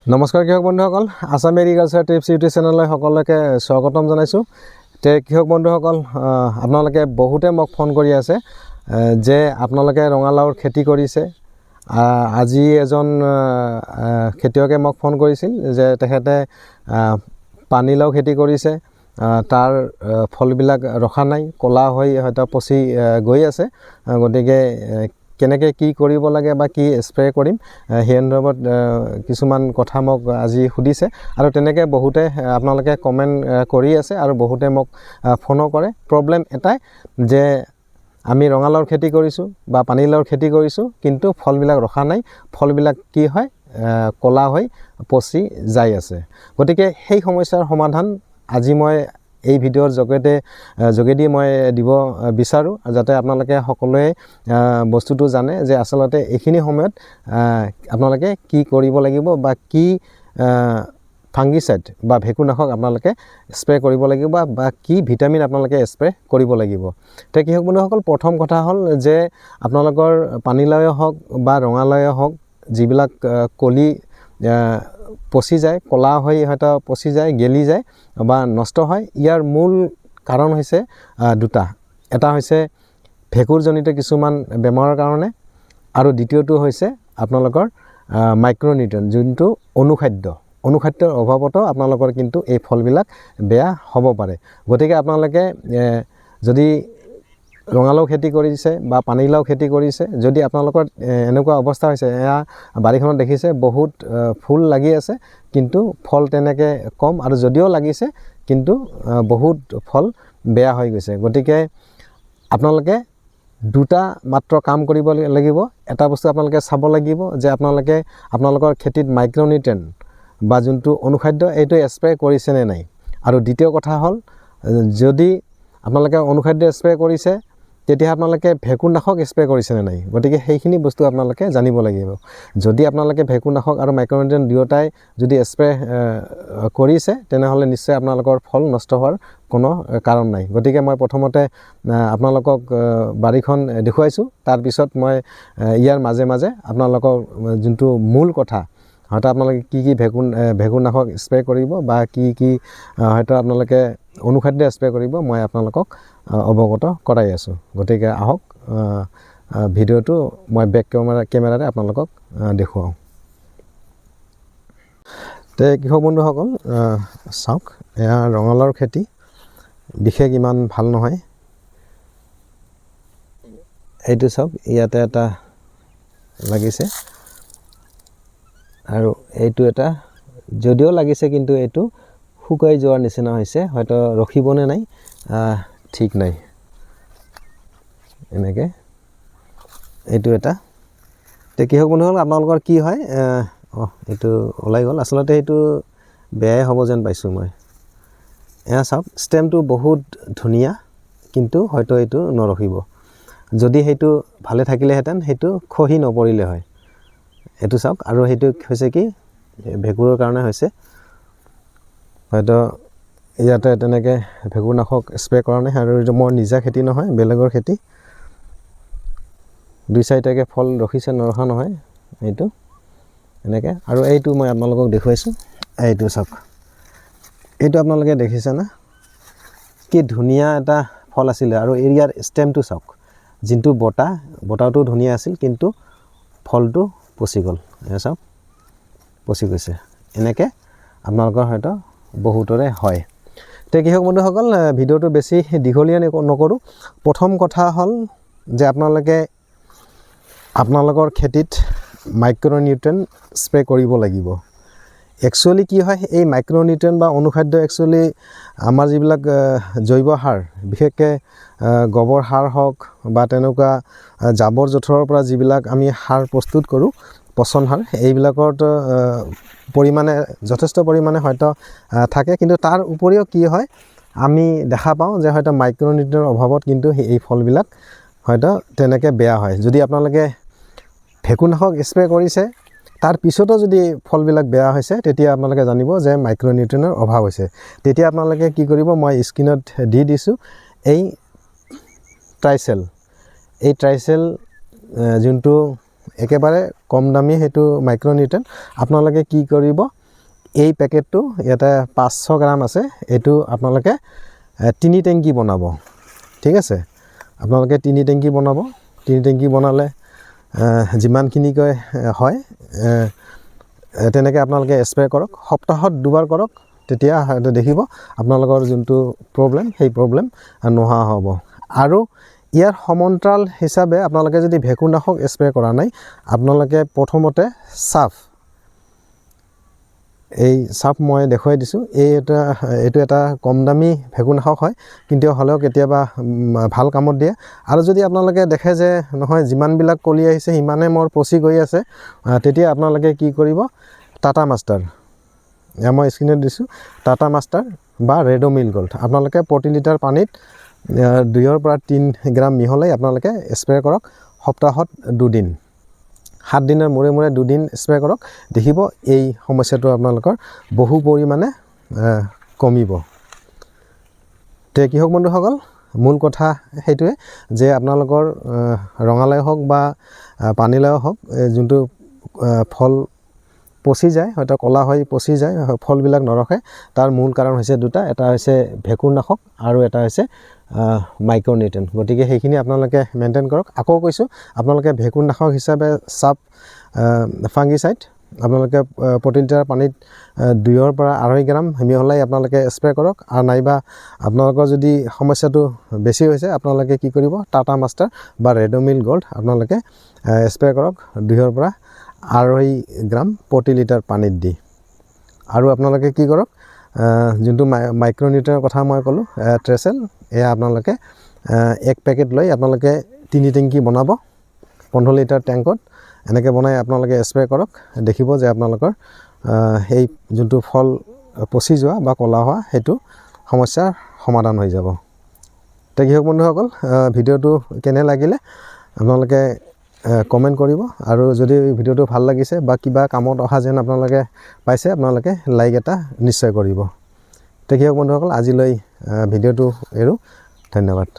নমস্কাৰ কৃষক বন্ধুসকল, আসাম এগ্ৰিকালচাৰ টিপছ ইউটিউব চেনেললৈ সকলোকে স্বাগতম জনাইছোঁ। কৃষক বন্ধুসকল, আপোনালোকে বহুতে মোক ফোন কৰি আছে যে আপোনালোকে ৰঙালাওৰ খেতি কৰিছে। আজি এজন খেতিয়কে মোক ফোন কৰিছিল যে তেখেতে পানীলাও খেতি কৰিছে, তাৰ ফলবিলাক ৰখা নাই, ক'লা হৈ হয়তো পচি গৈ আছে। গতিকে কেনেকৈ কি কৰিব লাগে বা কি স্প্ৰে কৰিম সেই সন্দৰ্ভত কিছুমান কথা মোক আজি সুধিছে আৰু তেনেকৈ বহুতে আপোনালোকে কমেণ্ট কৰি আছে আৰু বহুতে মোক ফোনো কৰে। প্ৰব্লেম এটাই যে আমি ৰঙালাওৰ খেতি কৰিছোঁ বা পানীলাওৰ খেতি কৰিছোঁ, কিন্তু ফলবিলাক ৰখা নাই, ফলবিলাক কি হয় ক'লা হৈ পচি যাই আছে। গতিকে সেই সমস্যাৰ সমাধান আজি মই এই ভিডিঅ'ৰ যোগেদি মই দিব বিচাৰোঁ, যাতে আপোনালোকে সকলোৱে বস্তুটো জানে যে আচলতে এইখিনি সময়ত আপোনালোকে কি কৰিব লাগিব বা কি ফাংগিচাইড বা ভেঁকুৰনাশক আপোনালোকে স্প্ৰে কৰিব লাগিব বা কি ভিটামিন আপোনালোকে স্প্ৰে কৰিব লাগিব। এতিয়া কৃষক বন্ধুসকল, প্ৰথম কথা হ'ল যে আপোনালোকৰ পানীলাওৱে হওক বা ৰঙালাওৱে হওক, যিবিলাক কলি পচি যায়, ক'লা হৈ হয়তো পচি যায়, গেলি যায় বা নষ্ট হয়, ইয়াৰ মূল কাৰণ হৈছে দুটা। এটা হৈছে ভেঁকুৰজনিত কিছুমান বেমাৰৰ কাৰণে, আৰু দ্বিতীয়টো হৈছে আপোনালোকৰ মাইক্ৰ'নিউট্ৰিয়েণ্ট, যোনটো অনুখাদ্যৰ অভাৱতো আপোনালোকৰ কিন্তু এই ফলবিলাক বেয়া হ'ব পাৰে। গতিকে আপোনালোকে যদি ৰঙালাও খেতি কৰিছে বা পানীলাও খেতি কৰিছে, যদি আপোনালোকৰ এনেকুৱা অৱস্থা হৈছে, এয়া বাৰীখনত দেখিছে বহুত ফুল লাগি আছে কিন্তু ফল তেনেকৈ কম, আৰু যদিও লাগিছে কিন্তু বহুত ফল বেয়া হৈ গৈছে। গতিকে আপোনালোকে দুটা মাত্ৰ কাম কৰিব লাগিব। এটা বস্তু আপোনালোকে চাব লাগিব যে আপোনালোকৰ খেতিত মাইক্ৰ'নিউট্ৰিয়েণ্ট বা যোনটো অনুখাদ্য এইটো স্প্ৰে কৰিছেনে নাই। আৰু দ্বিতীয় কথা হ'ল, যদি আপোনালোকে অনুখাদ্য স্প্ৰে কৰিছে তেতিয়া আপোনালোকে ভেঁকুৰনাশক স্প্ৰে কৰিছেনে নাই। গতিকে সেইখিনি বস্তু আপোনালোকে জানিব লাগিব। যদি আপোনালোকে ভেঁকুৰনাশক আৰু মাইক্ৰ'নিউট্ৰিয়েণ্ট দুয়োটাই যদি স্প্ৰে কৰিছে, তেনেহ'লে নিশ্চয় আপোনালোকৰ ফল নষ্ট হোৱাৰ কোনো কাৰণ নাই। গতিকে মই প্ৰথমতে আপোনালোকক বাৰীখন দেখুৱাইছোঁ, তাৰপিছত মই ইয়াৰ মাজে মাজে আপোনালোকক যোনটো মূল কথা, হয়তো আপোনালোকে কি কি ভেঁকুৰনাশক স্প্ৰে কৰিব বা কি হয়তো আপোনালোকে অনুখাদ্য স্প্ৰে কৰিব, মই আপোনালোকক অৱগত কৰাই আছোঁ। গতিকে আহক ভিডিঅ'টো মই বেক কেমেৰাৰে আপোনালোকক দেখুৱাওঁ। কৃষক বন্ধুসকল, চাওক, এয়া ৰঙালাওৰ খেতি, বিশেষ ইমান ভাল নহয়। এইটো চাওক, ইয়াতে এটা লাগিছে আৰু এইটো এটা যদিও লাগিছে কিন্তু এইটো শুকাই যোৱাৰ নিচিনা হৈছে, হয়তো ৰখিবনে নাই ঠিক নাই। এনেকৈ এইটো এটা। কৃষক বন্ধুসকল, আপোনালোকৰ কি হয়, এইটো ওলাই গ'ল, আচলতে এইটো বেয়াই হ'ব যেন পাইছোঁ মই। এয়া চাওক, ষ্টেমটো বহুত ধুনীয়া কিন্তু হয়তো এইটো নৰখিব। যদি সেইটো ভালে থাকিলেহেঁতেন সেইটো খহি নপৰিলে হয়। এইটো চাওক, আৰু সেইটো হৈছে কি, ভেঁকুৰৰ কাৰণে হৈছে। হয়তো ইয়াতে তেনেকৈ ভেঁকুৰনাশক স্প্ৰে কৰা নাই, আৰু এইটো মোৰ নিজা খেতি নহয়, বেলেগৰ খেতি। 2-4টাকৈ ফল ৰখিছে, নৰখা নহয় এইটো এনেকৈ। আৰু এইটো মই আপোনালোকক দেখুৱাইছোঁ, এইটো চাওক, এইটো আপোনালোকে দেখিছে না, কি ধুনীয়া এটা ফল আছিলে। আৰু ইয়াৰ ষ্টেমটো চাওক, যোনটো বতাহটো ধুনীয়া আছিল কিন্তু ফলটো পচি গ'ল। চাওক, পচি গৈছে। এনেকৈ আপোনালোকৰ হয়তো বহুতৰে হয়। কৃষক বন্ধুসকল, ভিডিঅ'টো বেছি দীঘলীয়া নকৰোঁ। প্ৰথম কথা হ'ল যে আপোনালোকৰ খেতিত মাইক্ৰ'নিউট্ৰিয়েণ্ট স্প্ৰে কৰিব লাগিব। একচুৱেলি কি হয়, এই মাইক্ৰ'নিউট্ৰিয়েণ্ট বা অনুখাদ্য একচুৱেলি আমাৰ যিবিলাক জৈৱ সাৰ, বিশেষকৈ গোবৰ সাৰ হওক বা তেনেকুৱা জাবৰ জোঁথৰৰ পৰা যিবিলাক আমি সাৰ প্ৰস্তুত কৰোঁ, পচন সাৰ, এইবিলাকত পৰিমাণে যথেষ্ট পৰিমাণে হয়তো থাকে। কিন্তু তাৰ উপৰিও কি হয়, আমি দেখা পাওঁ যে হয়তো মাইক্ৰ'নিউট্ৰিয়েণ্টৰ অভাৱত কিন্তু এই ফলবিলাক হয়তো তেনেকৈ বেয়া হয়। যদি আপোনালোকে ভেঁকুৰনাশক স্প্ৰে কৰিছে, তাৰ পিছতো যদি ফলবিলাক বেয়া হৈছে, তেতিয়া আপোনালোকে জানিব যে মাইক্ৰ'নিউট্ৰিয়েণ্টৰ অভাৱ হৈছে। তেতিয়া আপোনালোকে কি কৰিব, মই স্ক্ৰীণত দি দিছোঁ এই ট্ৰাইচেল যোনটো একেবাৰে কম দামী সেইটো মাইক্ৰনিউট্ৰেন আপোনালোকে কি কৰিব এই পেকেটটো ইয়াতে 500 গ্ৰাম আছে এইটো আপোনালোকে 3 টেংকি বনাব ঠিক আছে আপোনালোকে 3 টেংকি বনাব 3 টেংকি বনালে যিমানখিনিকৈ হয় তেনেকৈ আপোনালোকে স্প্ৰে কৰক সপ্তাহত দুবাৰ কৰক তেতিয়া দেখিব আপোনালোকৰ যোনটো প্ৰবলেম সেই প্ৰবলেম নোহোৱা হ'ব আৰু ইয়াৰ সমান্তৰাল হিচাপে আপোনালোকে যদি ভেঁকুৰনাশক স্প্ৰে কৰা নাই আপোনালোকে প্ৰথমতে এই সাপ মই দেখুৱাই দিছোঁ এইটো এটা কম দামী ভেঁকুৰনাশক হয় কিন্তু হ'লেও কেতিয়াবা ভাল কামত দিয়ে আৰু যদি আপোনালোকে দেখে যে নহয় যিমানবিলাক কলি আহিছে সিমানে মোৰ পচি গৈ আছে তেতিয়া আপোনালোকে কি কৰিব টাটা মাষ্টাৰ মই স্ক্ৰীনত দিছোঁ টাটা মাষ্টাৰ বা ৰেডোমিল গোল্ড আপোনালোকে প্ৰতি লিটাৰ পানীত 2 পৰা 3 গ্ৰাম মিহলাই আপোনালোকে স্প্ৰে কৰক সপ্তাহত 2 দিন 7 দিনৰ মূৰে মূৰে 2 দিন স্প্ৰে কৰক দেখিব এই সমস্যাটো আপোনালোকৰ বহু পৰিমাণে কমিব তে কৃষক বন্ধুসকল মূল কথা সেইটোৱে যে আপোনালোকৰ ৰঙালাও হওক বা পানীলাও হওক যোনটো ফল পচি যায় হয়তো কলা হৈ পচি যায় ফলবিলাক নৰখে তাৰ মূল কাৰণ হৈছে দুটা এটা হৈছে ভেঁকুৰনাশক আৰু এটা হৈছে মাইক্ৰনিউট্ৰেন গতিকে সেইখিনি আপোনালোকে মেইনটেইন কৰক আকৌ কৈছোঁ আপোনালোকে ভেঁকুৰনাশক হিচাপে সাপ ফাংগিসাইড আপোনালোকে প্ৰতি লিটাৰ পানীত 2 পৰা 2.5 গ্ৰাম মিহলাই আপোনালোকে স্প্ৰে কৰক আৰু নাইবা আপোনালোকৰ যদি সমস্যাটো বেছি হৈছে আপোনালোকে কি কৰিব টাটা মাষ্টাৰ বা ৰেডোমিল গোল্ড আপোনালোকে স্প্ৰে কৰক 2 পৰা 2.5 গ্ৰাম প্ৰতি লিটাৰ পানীত দি আৰু আপোনালোকে কি কৰক যোনটো মাইক্ৰনিউট্ৰেনৰ কথা মই ক'লোঁ ট্ৰেচেল এয়া আপোনালোকে 1 পেকেট লৈ আপোনালোকে 3 টেংকি বনাব 15 লিটাৰ টেংকত এনেকৈ বনাই আপোনালোকে স্প্ৰে কৰক দেখিব যে আপোনালোকৰ এই যোনটো ফল পচি যোৱা বা কলা হোৱা সেইটো সমস্যাৰ সমাধান হৈ যাব তে কৃষক বন্ধুসকল ভিডিঅ'টো কেনে লাগিলে আপোনালোকে কমেণ্ট কৰিব আৰু যদি ভিডিঅ'টো ভাল লাগিছে বা কিবা কামত অহা যেন আপোনালোকে পাইছে আপোনালোকে লাইক এটা নিশ্চয় কৰিব তে কৃষক বন্ধুসকল আজিলৈ ভিডিঅ'টো এৰো ধন্যবাদ